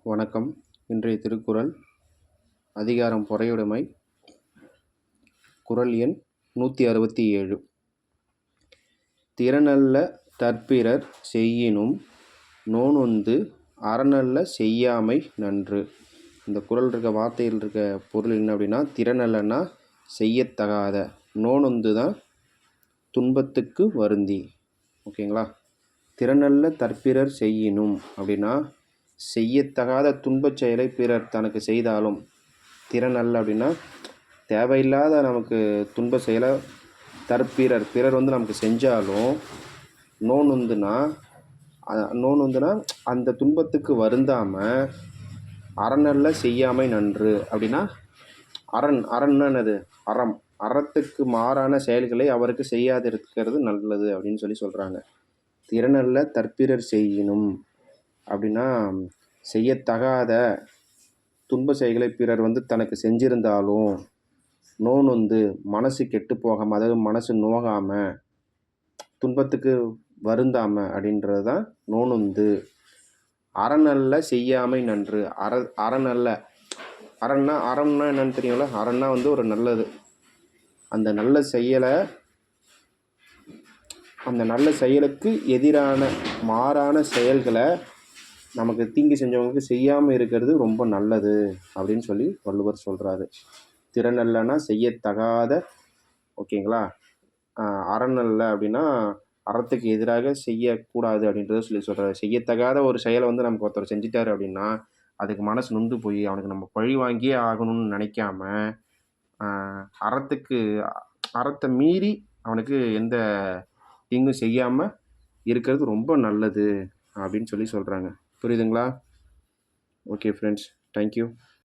வணக்கம். இன்றைய திருக்குறள் அதிகாரம் பொறையுடைமை. குறள் எண் 167. திறனல்ல தற்பிறர் செய்யினும் நோனொந்து அறனல்ல செய்யாமை நன்று. இந்த குறள் இருக்க வார்த்தையில் இருக்க பொருள் என்ன அப்படின்னா, திறனல்லன்னா செய்யத்தகாத, நோனொந்து தான் துன்பத்துக்கு வருந்தி. ஓகேங்களா? திறனல்ல தற்பிறர் செய்யினும் அப்படின்னா, செய்யத்தகாத துன்பச் செயலை பிறர் தனக்கு செய்தாலும், திறனல்ல அப்படின்னா தேவையில்லாத நமக்கு துன்ப செயலை பிறர் நமக்கு செஞ்சாலும், நோனொந்துனா அந்த துன்பத்துக்கு வருந்தாமல் அறனல்ல செய்யாமை நன்று. அப்படின்னா அறன்னா என்னது? அறத்துக்கு மாறான செயல்களை அவருக்கு செய்யாதிருக்கிறது நல்லது அப்படின்னு சொல்கிறாங்க. திறனல்ல தற்பிறர் செய்யினும் அப்படின்னா, செய்யத்தகாத துன்ப செயல்களை பிறர் தனக்கு செஞ்சிருந்தாலும் நோனொந்து மனசு கெட்டு போகாமல், அதாவது மனசு நோகாமல், துன்பத்துக்கு வருந்தாமல் அப்படின்றது தான் நோனொந்து. அறனல்ல செய்யாமை நன்று. அறனல்ல, அறம்னா என்னன்னு தெரியுங்களா? அறன்னா ஒரு நல்லது. அந்த நல்ல செயலுக்கு எதிரான மாறான செயல்களை நமக்கு தீங்கு செஞ்சவங்களுக்கு செய்யாமல் இருக்கிறது ரொம்ப நல்லது அப்படின்னு வள்ளுவர் சொல்கிறாரு. திறனல்லன்னா செய்யத்தகாத, ஓகேங்களா? அறனல்ல அப்படின்னா அறத்துக்கு எதிராக செய்யக்கூடாது அப்படின்றத சொல்கிறாரு. செய்யத்தகாத ஒரு செயலை நமக்கு ஒருத்தர் செஞ்சிட்டாரு அப்படின்னா, அதுக்கு மனசு நொந்து போய் அவனுக்கு நம்ம பழி வாங்கியே ஆகணும்னு நினைக்காம, அறத்தை மீறி அவனுக்கு எந்த தீங்கும் செய்யாமல் இருக்கிறது ரொம்ப நல்லது அப்படின்னு சொல்கிறாங்க. புரியுதுங்களா? Okay friends, thank you.